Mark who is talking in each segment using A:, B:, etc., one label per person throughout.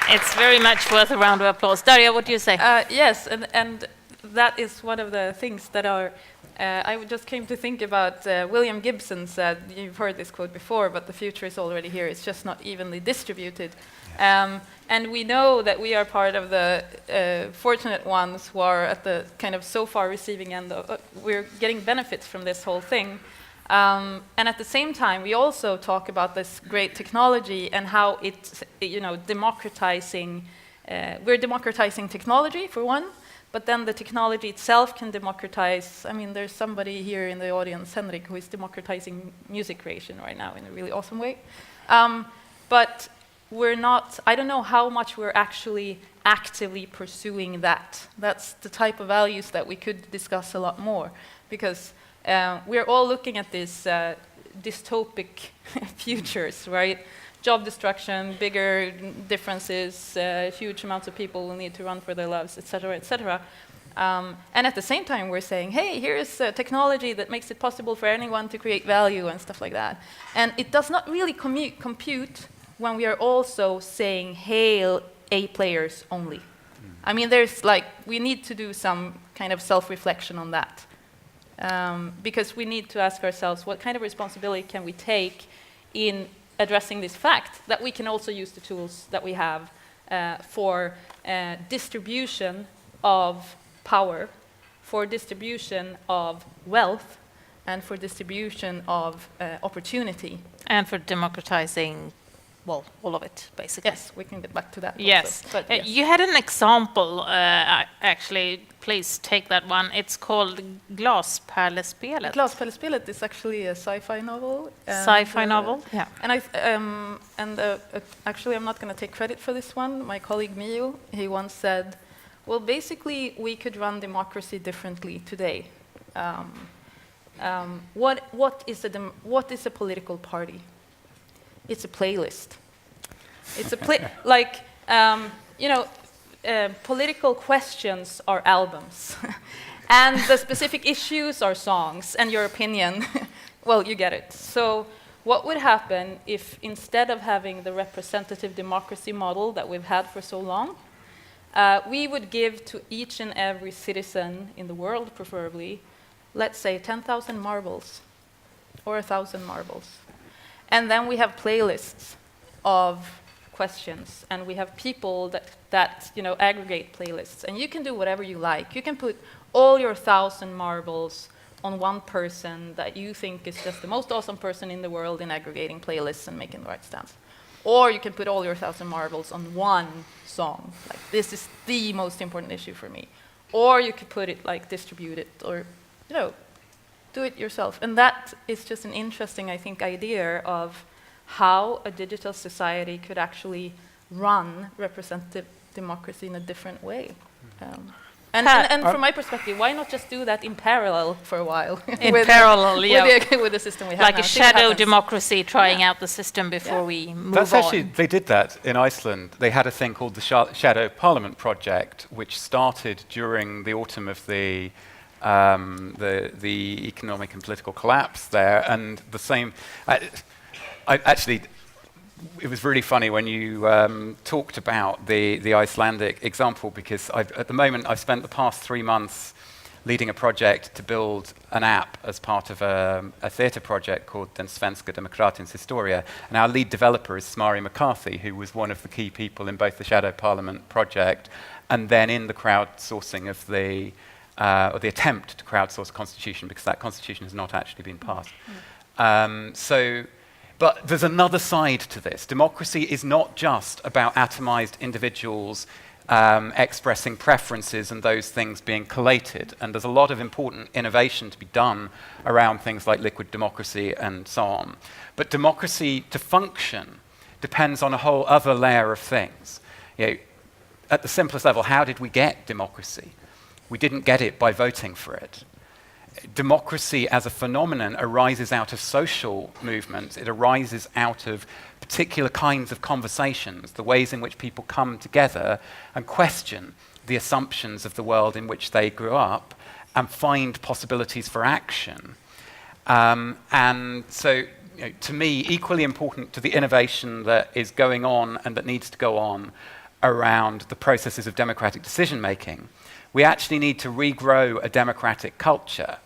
A: It's very much worth a round of applause. Darja, what do you say?
B: Yes, and that is one of the things that are. I just came to think about William Gibson said, you've heard this quote before, but the future is already here, it's just not evenly distributed. And we know that we are part of the fortunate ones who are at the kind of so far receiving end of, we're getting benefits from this whole thing. And at the same time, we also talk about this great technology and how it's, democratizing, we're democratizing technology for one, but then the technology itself can democratize. I mean, there's somebody here in the audience, Henrik, who is democratizing music creation right now in a really awesome way. But we're not, I don't know how much we're actually actively pursuing that. That's the type of values that we could discuss a lot more, because we're all looking at these dystopic futures, right? Job destruction, bigger differences, huge amounts of people will need to run for their lives, etc., etc. And at the same time, we're saying, hey, here's technology that makes it possible for anyone to create value and stuff like that. And it does not really compute when we are also saying, hail A players only. I mean, we need to do some kind of self-reflection on that. Because we need to ask ourselves, what kind of responsibility can we take in addressing this fact that we can also use the tools that we have for distribution of power, for distribution of wealth, and for distribution of opportunity.
A: And for democratizing, well, all of it, basically.
B: Yes, we can get back to that.
A: Yes.
B: Also, but yes.
A: You had an example, actually, please take that one. It's called Glaspärlespelet.
B: Glaspärlespelet is actually a sci-fi novel.
A: Sci-fi novel, yeah.
B: And actually, I'm not going to take credit for this one. My colleague Mia, he once said, well, basically, we could run democracy differently today. What is a political party? It's a playlist. It's a political questions are albums, and the specific issues are songs, and your opinion, well, you get it. So what would happen if instead of having the representative democracy model that we've had for so long, we would give to each and every citizen in the world, preferably, let's say 10,000 marbles, or 1,000 marbles. And then we have playlists of questions, and we have people that aggregate playlists. And you can do whatever you like. You can put all your 1,000 marbles on one person that you think is just the most awesome person in the world in aggregating playlists and making the right stance. Or you can put all your 1,000 marbles on one song. Like, this is the most important issue for me. Or you could put it distribute it, or do it yourself. And that is just an interesting, I think, idea of how a digital society could actually run representative democracy in a different way. And from my perspective, why not just do that in parallel for a while? With the system we have
A: like
B: now.
A: A shadow democracy, trying out the system before we move on.
C: They did that in Iceland. They had a thing called the Shadow Parliament Project, which started during the autumn of the economic and political collapse there, and the same. It was really funny when you talked about the Icelandic example, because at the moment I've spent the past 3 months leading a project to build an app as part of a theatre project called Den Svenska Demokratins Historia, and our lead developer is Smari McCarthy, who was one of the key people in both the Shadow Parliament project and then in the crowdsourcing of or the attempt to crowdsource a constitution, because that constitution has not actually been passed. But there's another side to this. Democracy is not just about atomized individuals expressing preferences and those things being collated. And there's a lot of important innovation to be done around things like liquid democracy and so on. But democracy to function depends on a whole other layer of things. At the simplest level, how did we get democracy? We didn't get it by voting for it. Democracy as a phenomenon arises out of social movements. It arises out of particular kinds of conversations, the ways in which people come together and question the assumptions of the world in which they grew up and find possibilities for action. And so, to me, equally important to the innovation that is going on and that needs to go on around the processes of democratic decision-making, we actually need to regrow a democratic culture.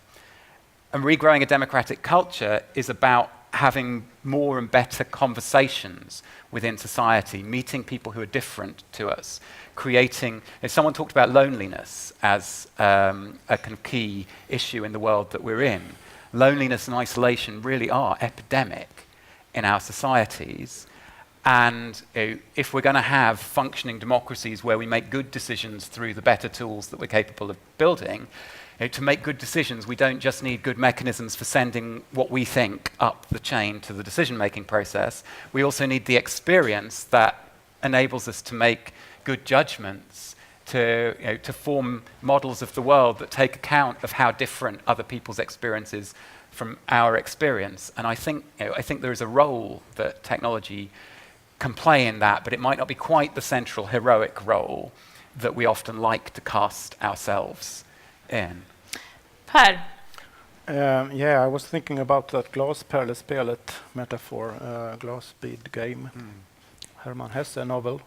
C: And regrowing a democratic culture is about having more and better conversations within society, meeting people who are different to us, creating... If someone talked about loneliness as a kind of key issue in the world that we're in, loneliness and isolation really are epidemic in our societies. And if we're going to have functioning democracies where we make good decisions through the better tools that we're capable of building, to make good decisions, we don't just need good mechanisms for sending what we think up the chain to the decision-making process. We also need the experience that enables us to make good judgments, to form models of the world that take account of how different other people's experiences from our experience. And I think there is a role that technology can play in that, but it might not be quite the central heroic role that we often like to cast ourselves in.
A: Per?
D: Yeah, I was thinking about that glaspärlespelet metaphor, glass bead game. Hermann Hesse novel,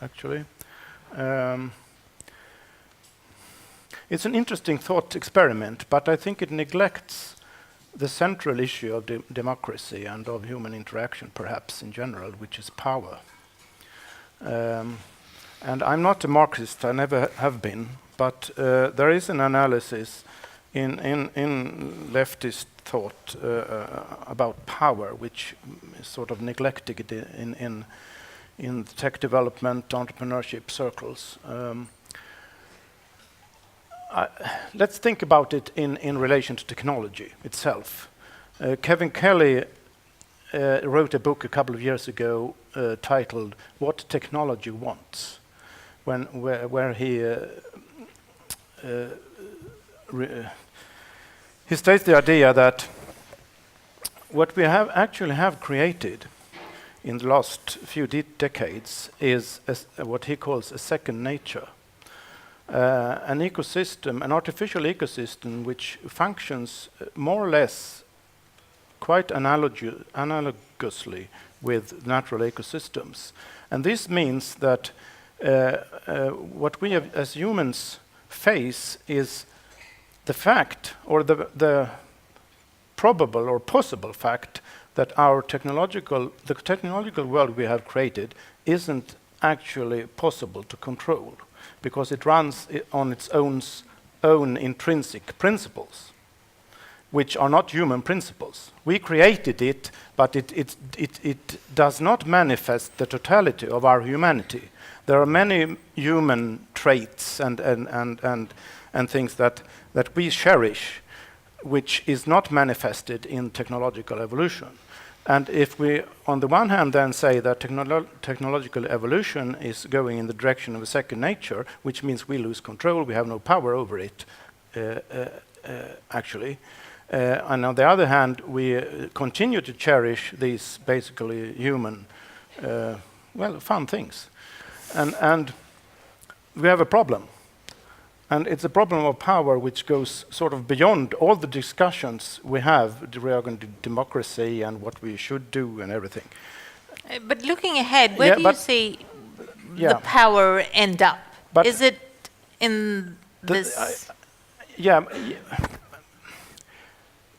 D: actually. It's an interesting thought experiment, but I think it neglects the central issue of democracy and of human interaction, perhaps in general, which is power. And I'm not a Marxist, I never have been, but there is an analysis in leftist thought about power, which is sort of neglected in tech development, entrepreneurship circles. Let's think about it in relation to technology itself. Kevin Kelly wrote a book a couple of years ago titled "What Technology Wants," where he states the idea that what we actually have created in the last few decades is what he calls a second nature. An ecosystem, an artificial ecosystem which functions more or less quite analogously with natural ecosystems. And this means that what we have as humans face is the fact, or the probable or possible fact, that the technological world we have created isn't actually possible to control, because it runs on its own intrinsic principles, which are not human principles. We created it, but it does not manifest the totality of our humanity. There are many human traits and things that we cherish, which is not manifested in technological evolution. And if we, on the one hand, then say that technological evolution is going in the direction of a second nature, which means we lose control, we have no power over it, actually. And on the other hand, we continue to cherish these basically human, fun things. And we have a problem. And it's a problem of power which goes sort of beyond all the discussions we have regarding democracy and what we should do and everything.
A: But looking ahead, where do you see the power end up?
D: But
A: is it in this?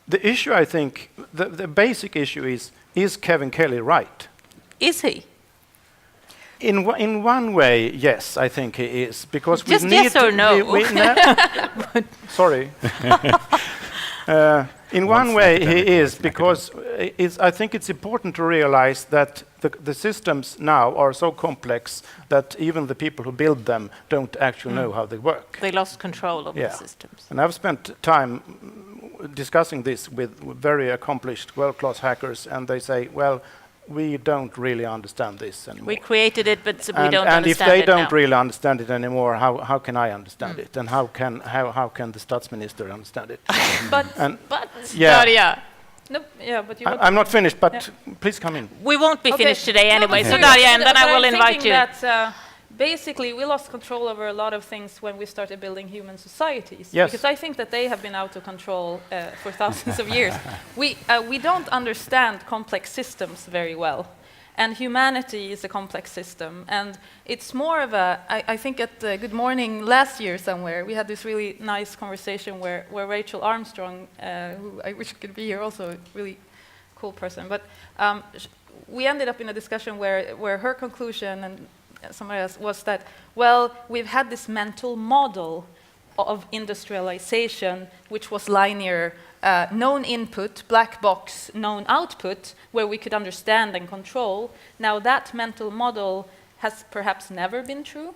D: The issue, I think, the basic issue is Kevin Kelly right?
A: Is he?
D: In one way, yes, I think he is, because
A: just
D: we need
A: yes or no.
D: Sorry. In one way, he is, because I think it's important to realize that the systems now are so complex that even the people who build them don't actually know how they work.
A: They lost control of the systems.
D: And I've spent time discussing this with very accomplished, world-class hackers, and they say, well, we don't really understand this anymore.
A: We created it, but we don't understand it
D: now. And if they don't
A: now.
D: really understand it anymore, how can I understand it? And how can the Statsminister understand it?
B: But
A: Darja.
B: No, but
D: I'm not finished, but please come in.
A: We won't be finished today anyway,
B: no,
A: so Darja, and then I will invite you.
B: That, basically, we lost control over a lot of things when we started building human societies.
D: Yes.
B: Because I think that they have been out of control for thousands of years. We don't understand complex systems very well. And humanity is a complex system. And it's more of I think at Good Morning last year somewhere, we had this really nice conversation where Rachel Armstrong, who I wish could be here also, a really cool person, but we ended up in a discussion where her conclusion and somebody else was that, well, we've had this mental model of industrialization, which was linear, known input, black box, known output, where we could understand and control. Now that mental model has perhaps never been true.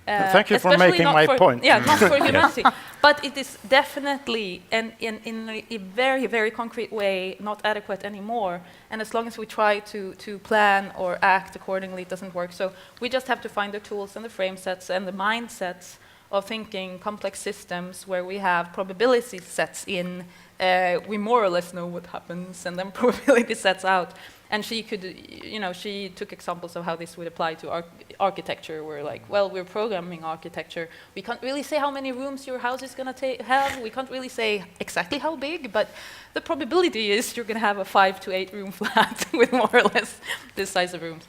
D: Thank you for making my point.
B: Yeah, not for humanity. But it is definitely, and in a very, very concrete way, not adequate anymore. And as long as we try to plan or act accordingly, it doesn't work. So we just have to find the tools and the frame sets and the mindsets of thinking complex systems where we have probability sets in, we more or less know what happens, and then probability sets out. And she could, she took examples of how this would apply to architecture, where like, well, we're programming architecture. We can't really say how many rooms your house is going to have. We can't really say exactly how big, but the probability is you're going to have a 5 to 8 room flat with more or less this size of rooms.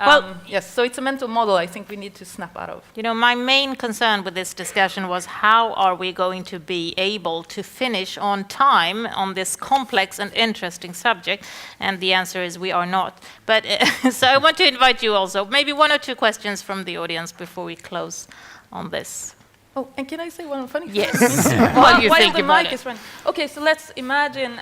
A: Well,
B: yes, so it's a mental model I think we need to snap out of.
A: My main concern with this discussion was how are we going to be able to finish on time on this complex and interesting subject? And the answer is we are not. But so I want to invite you also, maybe 1 or 2 questions from the audience before we close on this.
B: Oh, and can I say one funny thing?
A: Yes.
B: While
A: think
B: the
A: about
B: mic
A: it.
B: is running. Okay, so let's imagine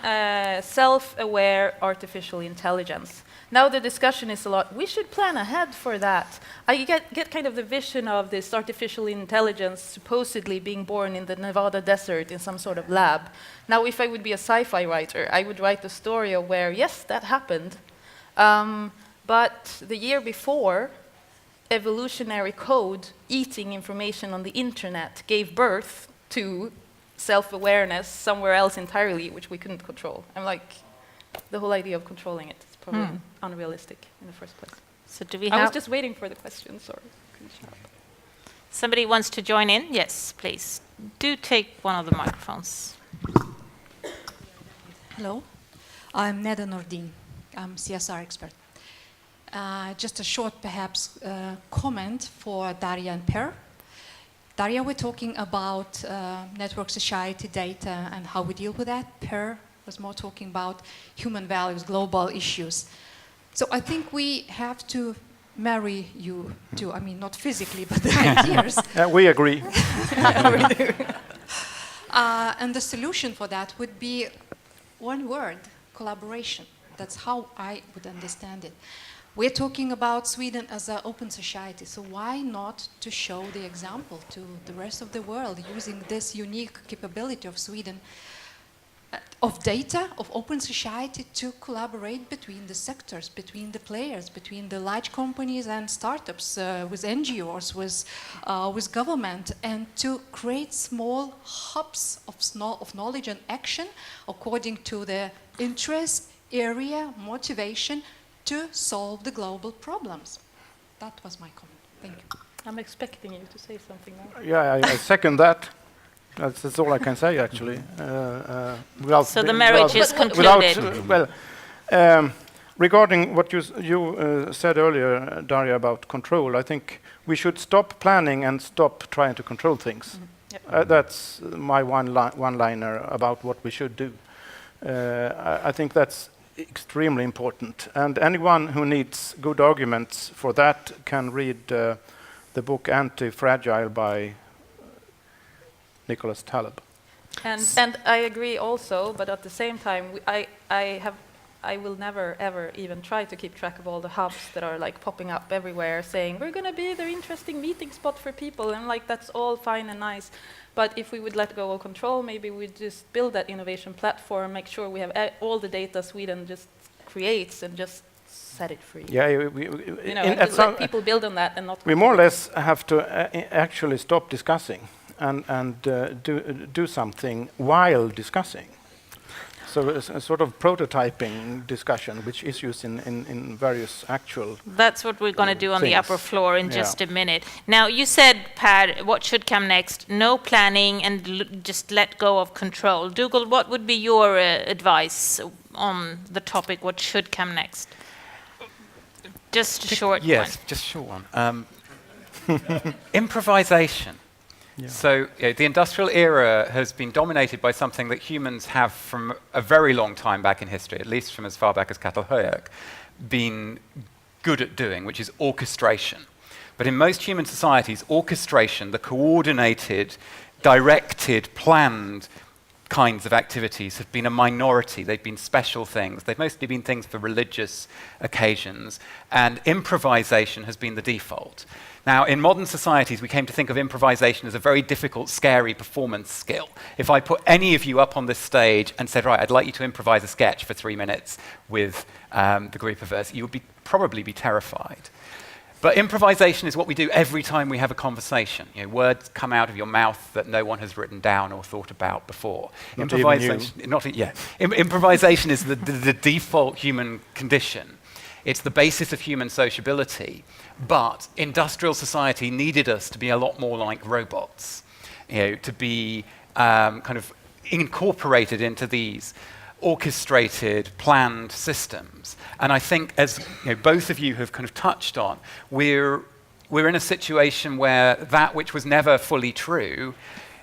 B: self-aware artificial intelligence. Now the discussion is a lot, we should plan ahead for that. I get kind of the vision of this artificial intelligence supposedly being born in the Nevada desert in some sort of lab. Now if I would be a sci-fi writer, I would write a story of where, yes, that happened. But the year before, evolutionary code eating information on the internet gave birth to self-awareness somewhere else entirely, which we couldn't control. I'm like, the whole idea of controlling it is probably unrealistic in the first place.
A: So do we
B: I was
A: have
B: just waiting for the question, sorry.
A: somebody wants to join in? Yes, please. Do take one of the microphones.
E: Hello, I'm Neda Nordin. I'm CSR expert. Just a short, perhaps, comment for Darja and Per. Darja, we're talking about network society data and how we deal with that. Per was more talking about human values, global issues. So I think we have to marry you two. I mean, not physically, but the ideas.
D: We agree.
E: We do. And the solution for that would be one word, collaboration. That's how I would understand it. We're talking about Sweden as an open society, so why not to show the example to the rest of the world using this unique capability of Sweden of data, of open society to collaborate between the sectors, between the players, between the large companies and startups, with NGOs, with government, and to create small hubs of knowledge and action according to the interest, area, motivation, to solve the global problems. That was my comment. Thank you.
B: I'm expecting you to say something now.
D: Yeah, I second that. That's all I can say, actually.
A: So the marriage is concluded.
D: Regarding what you said earlier, Darja, about control, I think we should stop planning and stop trying to control things.
B: Yep.
D: That's my one-liner about what we should do. I think that's extremely important. And anyone who needs good arguments for that can read the book Anti-Fragile by Nicholas Taleb.
B: And I agree also, but at the same time, I will never ever even try to keep track of all the hubs that are like popping up everywhere saying we're going to be the interesting meeting spot for people, and like that's all fine and nice. But if we would let go of control, maybe we'd just build that innovation platform, make sure we have all the data Sweden just creates and just set it free.
D: Yeah,
B: let people build on that and not.
D: We more or less have to actually stop discussing and do something while discussing. So a sort of prototyping discussion, which is used in various actual.
A: That's what we're going to do on the upper floor in just a minute. Now, you said, Per, what should come next? No planning and just let go of control. Dougald, what would be your advice on the topic, what should come next? Just a short
C: Yes,
A: one.
C: just a short one. Improvisation. So the industrial era has been dominated by something that humans have from a very long time back in history, at least from as far back as Catalhoyuk, been good at doing, which is orchestration. But in most human societies, orchestration, the coordinated, directed, planned kinds of activities have been a minority. They've been special things. They've mostly been things for religious occasions. And improvisation has been the default. Now, in modern societies, we came to think of improvisation as a very difficult, scary performance skill. If I put any of you up on this stage and said, right, I'd like you to improvise a sketch for 3 minutes with the group of us, you would probably be terrified. But improvisation is what we do every time we have a conversation. Words come out of your mouth that no one has written down or thought about before. Improvisation is the default human condition. It's the basis of human sociability. But industrial society needed us to be a lot more like robots, to be kind of incorporated into these orchestrated, planned systems. And I think, as both of you have kind of touched on, we're in a situation where that which was never fully true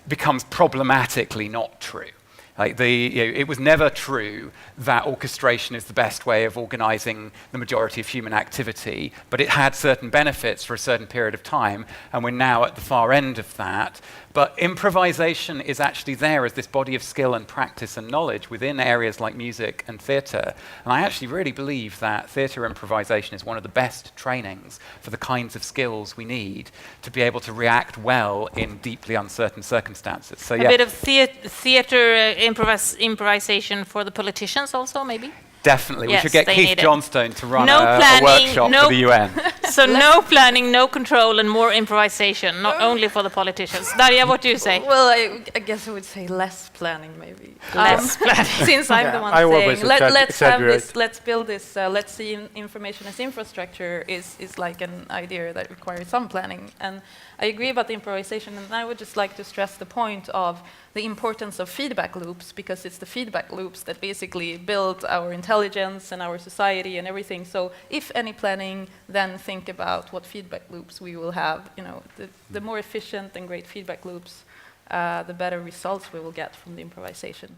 C: becomes problematically not true. Like it was never true that orchestration is the best way of organizing the majority of human activity, but it had certain benefits for a certain period of time, and we're now at the far end of that. But improvisation is actually there as this body of skill and practice and knowledge within areas like music and theatre. And I actually really believe that theatre improvisation is one of the best trainings for the kinds of skills we need to be able to react well in deeply uncertain circumstances. So,
A: A bit of theatre improvisation for the politicians also, maybe?
C: Definitely.
A: Yes,
C: we should get
A: they
C: Keith
A: need it.
C: Johnstone to run
A: No
C: a
A: planning,
C: workshop
A: no
C: for the UN.
A: So no planning, no control, and more improvisation, not only for the politicians. Darja, what do you say?
B: Well, I guess I would say less planning, maybe.
A: Less planning.
B: Since I'm the one
D: I always
B: saying, let's have
D: exaggerate.
B: this, let's build this, let's see information as infrastructure is like an idea that requires some planning. And I agree about the improvisation, and I would just like to stress the point of the importance of feedback loops, because it's the feedback loops that basically build our intelligence and our society and everything. So if any planning, then think about what feedback loops we will have. The more efficient and great feedback loops, the better results we will get from the improvisation.